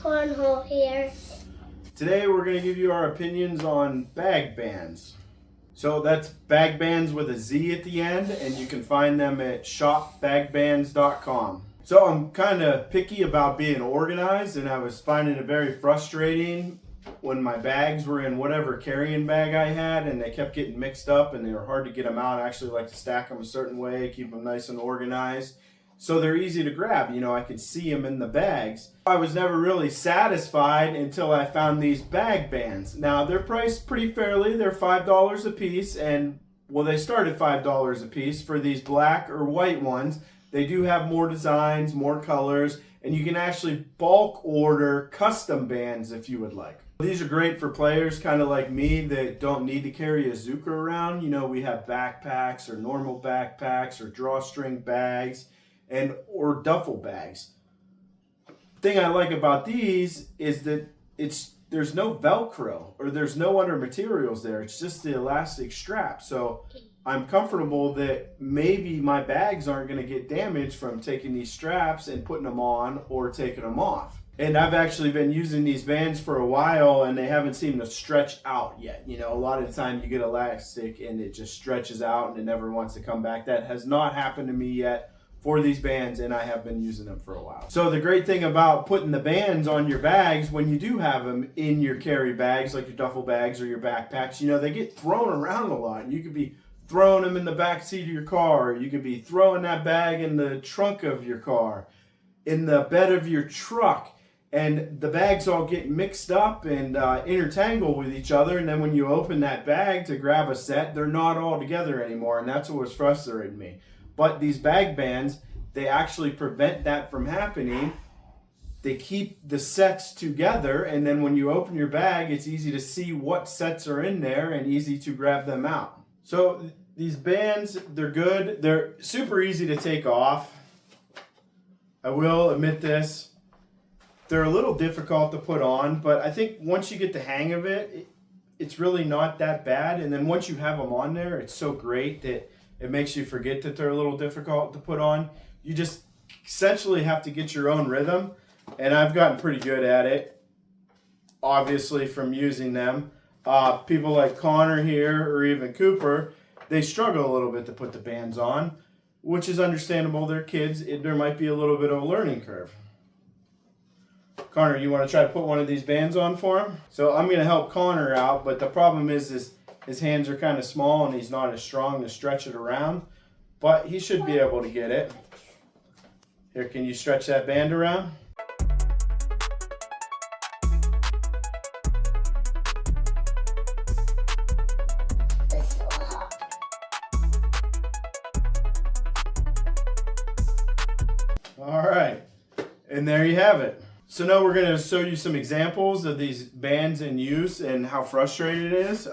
Cornhole here. Today we're going to give you our opinions on BagBandz. So that's BagBandz with a Z at the end, and you can find them at shopbagbandz.com. So I'm kind of picky about being organized, and I was finding it very frustrating when my bags were in whatever carrying bag I had, and they kept getting mixed up and they were hard to get them out. I actually like to stack them a certain way, keep them nice and organized, so they're easy to grab. You know, I could see them in the bags. I was never really satisfied until I found these BagBandz. Now, they're priced pretty fairly. They're $5 a piece, and well, they start at $5 a piece for these black or white ones. They do have more designs, more colors, and you can actually bulk order custom bands if you would like. These are great for players kind of like me that don't need to carry a Zuka around. You know, we have backpacks or normal backpacks or drawstring bags or duffel bags. Thing I like about these is that there's no Velcro or there's no other materials there. It's just the elastic strap. So I'm comfortable that maybe my bags aren't going to get damaged from taking these straps and putting them on or taking them off. And I've actually been using these bands for a while, and they haven't seemed to stretch out yet. You know, a lot of the time you get elastic and it just stretches out and it never wants to come back. That has not happened to me yet for these bands, and I have been using them for a while. So the great thing about putting the bands on your bags when you do have them in your carry bags, like your duffel bags or your backpacks, you know, they get thrown around a lot. You could be throwing them in the back seat of your car. You could be throwing that bag in the trunk of your car, in the bed of your truck, and the bags all get mixed up and intertangled with each other. And then when you open that bag to grab a set, they're not all together anymore, and that's what was frustrating me. But these BagBandz, they actually prevent that from happening. They keep the sets together, and then when you open your bag, it's easy to see what sets are in there and easy to grab them out. So these bands, they're good. They're super easy to take off. I will admit this. They're a little difficult to put on, but I think once you get the hang of it, it's really not that bad. And then once you have them on there, it's so great that it makes you forget that they're a little difficult to put on. You just essentially have to get your own rhythm, and I've gotten pretty good at it, obviously, from using them. People like Connor here, or even Cooper, they struggle a little bit to put the bands on, which is understandable. They're kids. There might be a little bit of a learning curve. Connor, you want to try to put one of these bands on for him? So I'm going to help Connor out, but the problem is his hands are kind of small and he's not as strong to stretch it around, but he should be able to get it. Here, can you stretch that band around? All right, and there you have it. So now we're going to show you some examples of these bands in use and how frustrating it is.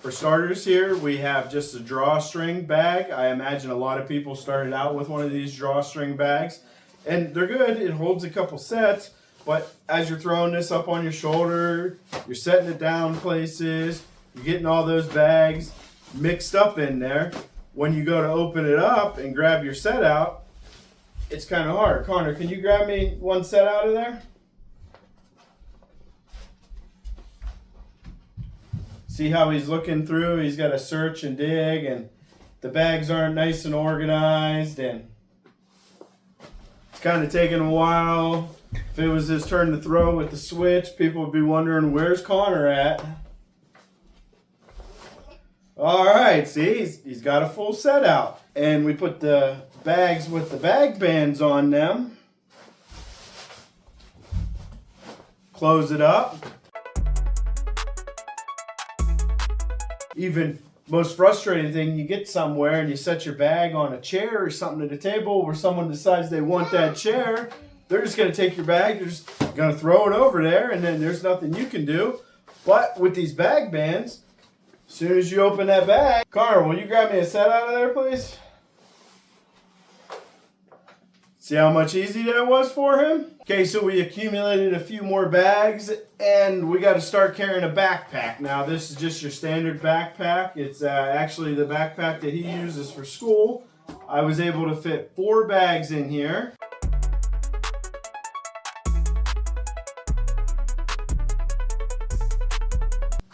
For starters here, we have just a drawstring bag. I imagine a lot of people started out with one of these drawstring bags, and they're good. It holds a couple sets, but as you're throwing this up on your shoulder, you're setting it down places, you're getting all those bags mixed up in there. When you go to open it up and grab your set out, it's kind of hard. Connor, can you grab me one set out of there? See how he's looking through? He's got to search and dig, and the bags aren't nice and organized, and it's kind of taking a while. If it was his turn to throw with the switch, people would be wondering, where's Connor at? All right, see, he's got a full set out. And we put the bags with the BagBandz on them. Close it up. Even most frustrating thing, you get somewhere and you set your bag on a chair or something at a table where someone decides they want that chair. They're just going to take your bag, they're just going to throw it over there, and then there's nothing you can do. But with these BagBandz, as soon as you open that bag, Connor, will you grab me a set out of there, please? See how much easier that was for him? Okay, so we accumulated a few more bags, and we got to start carrying a backpack. Now, this is just your standard backpack. It's actually the backpack that he uses for school. I was able to fit 4 bags in here.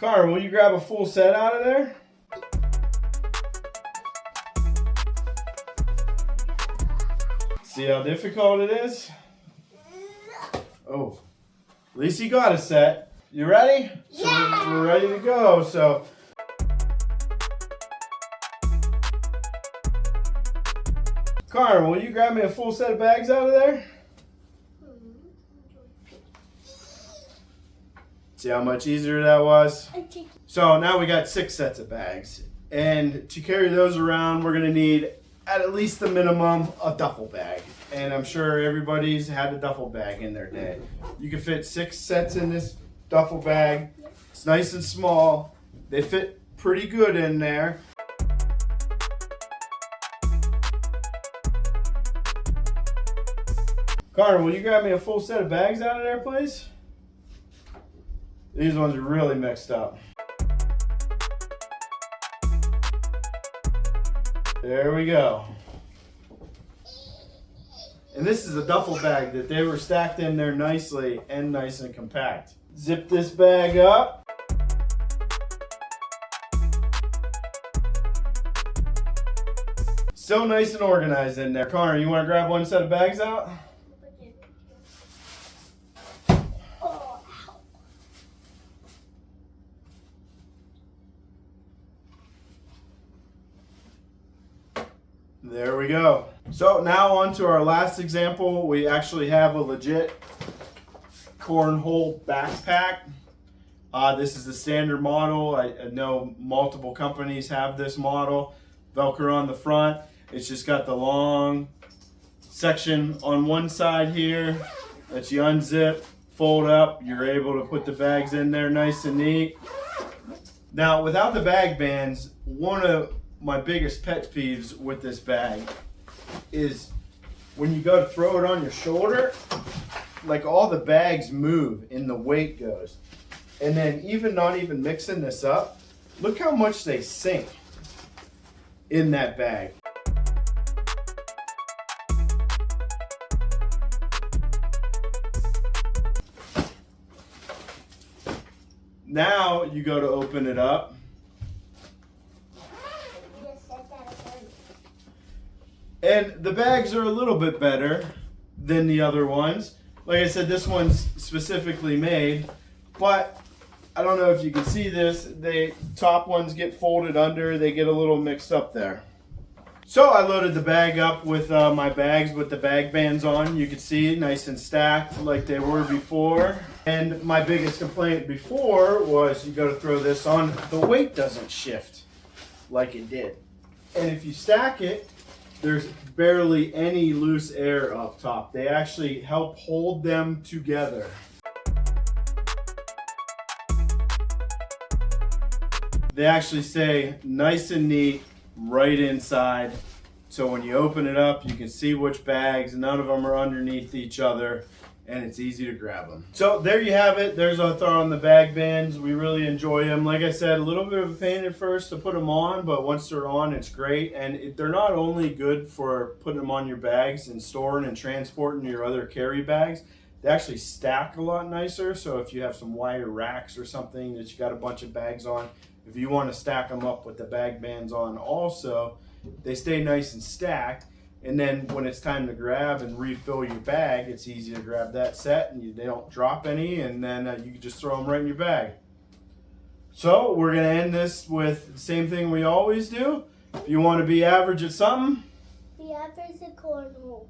Carmen, will you grab a full set out of there? See how difficult it is? Oh, at least you got a set. You ready? Yeah. So we're ready to go. So, Carmen, will you grab me a full set of bags out of there? See how much easier that was? Okay. So now we got 6 sets of bags. And to carry those around, we're gonna need at least the minimum a duffel bag. And I'm sure everybody's had a duffel bag in their day. You can fit 6 sets in this duffel bag. It's nice and small. They fit pretty good in there. Carter, will you grab me a full set of bags out of there, please? These ones are really mixed up. There we go. And this is a duffel bag that they were stacked in there nicely and nice and compact. Zip this bag up. So nice and organized in there. Connor, you want to grab one set of bags out? There we go. So now on to our last example. We actually have a legit Cornhole backpack. This is the standard model. I know multiple companies have this model. Velcro on the front. It's just got the long section on one side here that you unzip, fold up. You're able to put the bags in there nice and neat. Now without the BagBandz, one of my biggest pet peeves with this bag is when you go to throw it on your shoulder, like all the bags move and the weight goes. And then even not even mixing this up, look how much they sink in that bag. Now you go to open it up. And the bags are a little bit better than the other ones. Like I said, this one's specifically made, but I don't know if you can see this. The top ones get folded under, they get a little mixed up there. So I loaded the bag up with my bags with the BagBandz on. You can see nice and stacked like they were before. And my biggest complaint before was you go to throw this on, the weight doesn't shift like it did. And if you stack it, there's barely any loose air up top. They actually help hold them together. They actually say nice and neat right inside. So when you open it up, you can see which bags, none of them are underneath each other, and it's easy to grab them. So there you have it. There's our thought on the BagBandz. We really enjoy them. Like I said, a little bit of a pain at first to put them on, but once they're on, it's great. And they're not only good for putting them on your bags and storing and transporting your other carry bags, they actually stack a lot nicer. So if you have some wire racks or something that you got a bunch of bags on, if you want to stack them up with the BagBandz on also, they stay nice and stacked. And then when it's time to grab and refill your bag, it's easy to grab that set and they don't drop any, and then you can just throw them right in your bag. So we're going to end this with the same thing we always do. If you want to be average at something, be average at cornhole.